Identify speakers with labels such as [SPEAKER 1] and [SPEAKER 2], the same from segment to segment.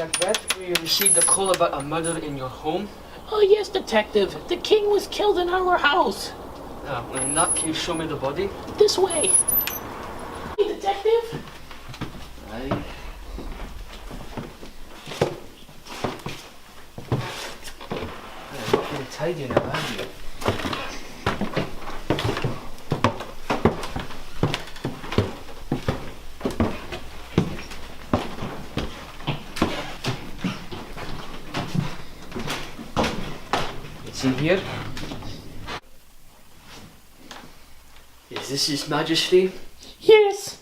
[SPEAKER 1] Macbeth, we received a call about a murder in your home.
[SPEAKER 2] Oh yes, detective. The king was killed in our house.
[SPEAKER 1] Well, in that case, show me the body.
[SPEAKER 2] This way. Hey, detective.
[SPEAKER 1] Aye. Not very tidy now, have you? It's in here. Is this His Majesty?
[SPEAKER 2] Yes.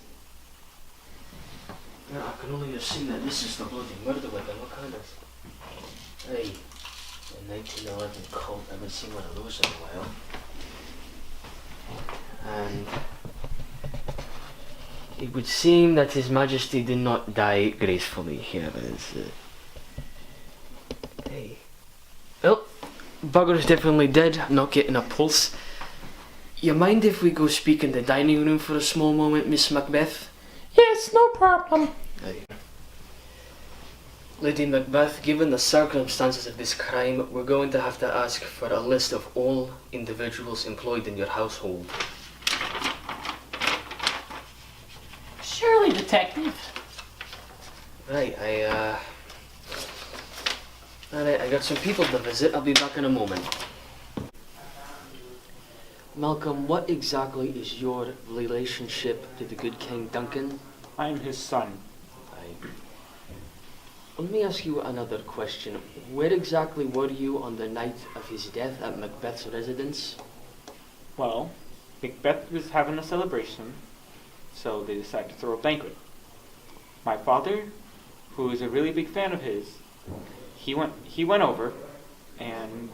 [SPEAKER 1] Yeah, I can only assume that this is the bloody murder weapon. Look at it. Hey, a 1911 Colt. I haven't seen one of those in a while. And it would seem that His Majesty did not die gracefully. Here is. Hey. Well, bugger's definitely dead. I'm not getting a pulse. You mind if we go speak in the dining room for a small moment, Miss Macbeth?
[SPEAKER 2] Yes, no problem.
[SPEAKER 1] Aye. Lady Macbeth, given the circumstances of this crime, we're going to have to ask for a list of all individuals employed in your household.
[SPEAKER 2] Surely, detective.
[SPEAKER 1] Right, Alright, I got some people to visit. I'll be back in a moment. Malcolm, what exactly is your relationship to the good King Duncan?
[SPEAKER 3] I'm his son.
[SPEAKER 1] Let me ask you another question. Where exactly were you on the night of his death at Macbeth's residence?
[SPEAKER 3] Well, Macbeth was having a celebration, so they decided to throw a banquet. My father, who is a really big fan of his, he went over, and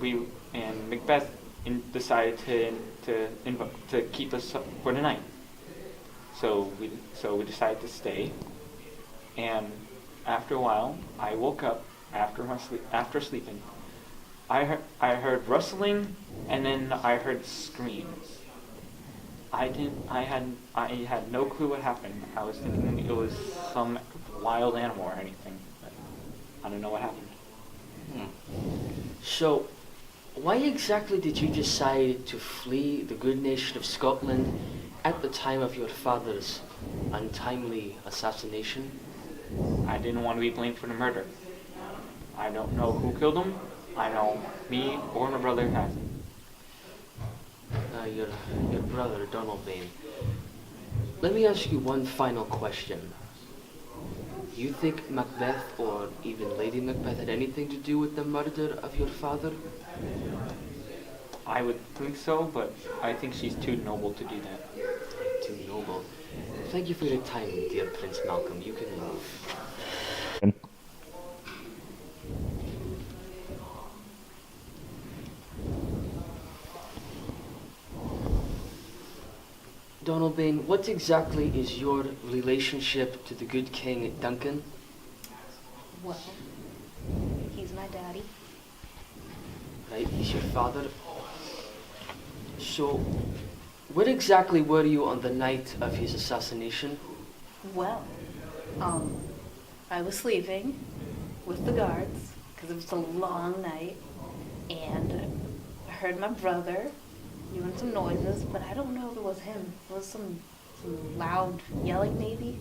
[SPEAKER 3] Macbeth decided to keep us for the night. So we decided to stay, and after a while, I woke up after sleeping. I heard rustling, and then I heard screams. I had no clue what happened. I was thinking it was some wild animal or anything, but I don't know what happened.
[SPEAKER 1] So, why exactly did you decide to flee the good nation of Scotland at the time of your father's untimely assassination?
[SPEAKER 3] I didn't want to be blamed for the murder. I don't know who killed him. I know me or my brother hasn't.
[SPEAKER 1] Your brother, Donald Bain. Let me ask you one final question. You think Macbeth or even Lady Macbeth had anything to do with the murder of your father?
[SPEAKER 3] I would think so, but I think she's too noble to do that.
[SPEAKER 1] Too noble. Thank you for your time, dear Prince Malcolm. You can leave. Donald Bain, what exactly is your relationship to the good King Duncan?
[SPEAKER 4] Well, he's my daddy.
[SPEAKER 1] Right, he's your father. So, where exactly were you on the night of his assassination?
[SPEAKER 4] Well, I was sleeping with the guards because it was a long night, and I heard my brother doing some noises, but I don't know if it was him. It was some loud yelling, maybe.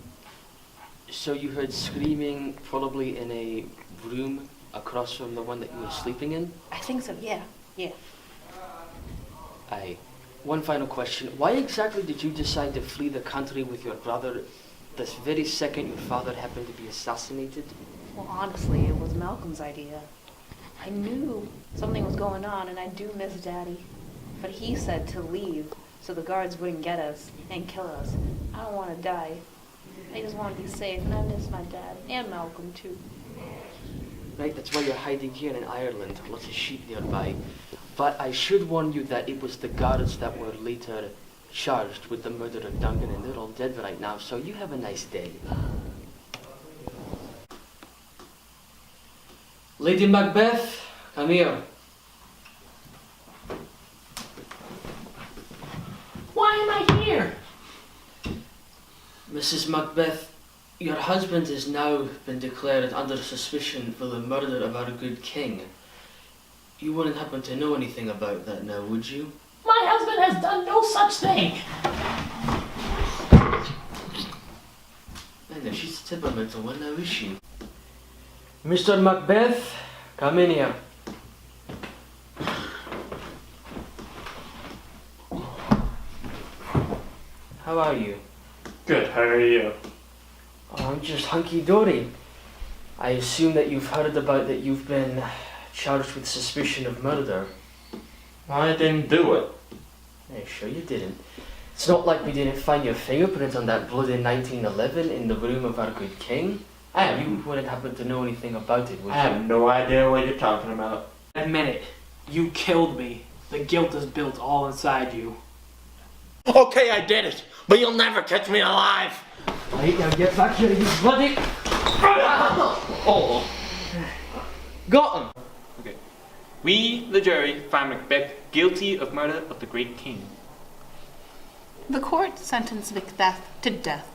[SPEAKER 1] So you heard screaming probably in a room across from the one that you were sleeping in?
[SPEAKER 4] I think so, yeah.
[SPEAKER 1] Aye. One final question. Why exactly did you decide to flee the country with your brother this very second your father happened to be assassinated?
[SPEAKER 4] Well, honestly, it was Malcolm's idea. I knew something was going on, and I do miss Daddy. But he said to leave so the guards wouldn't get us and kill us. I don't want to die. I just want to be safe, and I miss my dad and Malcolm too.
[SPEAKER 1] Right, that's why you're hiding here in Ireland. Lots of sheep nearby. But I should warn you that it was the guards that were later charged with the murder of Duncan, and they're all dead right now, so you have a nice day. Lady Macbeth, come here.
[SPEAKER 2] Why am I here?
[SPEAKER 1] Mrs. Macbeth, Your husband has now been declared under suspicion for the murder of our good king. You wouldn't happen to know anything about that now, would you?
[SPEAKER 2] My husband has done no such thing.
[SPEAKER 1] I know, she's a temperamental one now, is she? Mr. Macbeth, come in here. How are you?
[SPEAKER 5] Good, how are you?
[SPEAKER 1] Oh, I'm just hunky-dory. I assume that you've heard about that you've been charged with suspicion of murder.
[SPEAKER 5] I didn't do it.
[SPEAKER 1] Hey, sure you didn't. It's not like we didn't find your fingerprint on that blood in 1911 in the room of our good king. You wouldn't happen to know anything about it, would
[SPEAKER 5] I
[SPEAKER 1] you?
[SPEAKER 5] have no idea what you're talking about.
[SPEAKER 2] Admit it. You killed me. The guilt is built all inside you.
[SPEAKER 6] Okay, I did it, but you'll never catch me alive.
[SPEAKER 1] Right, now get back here, you bloody...
[SPEAKER 6] Oh.
[SPEAKER 1] Got him!
[SPEAKER 3] Okay. We, the jury, find Macbeth guilty of murder of the great king.
[SPEAKER 4] The court sentenced Macbeth to death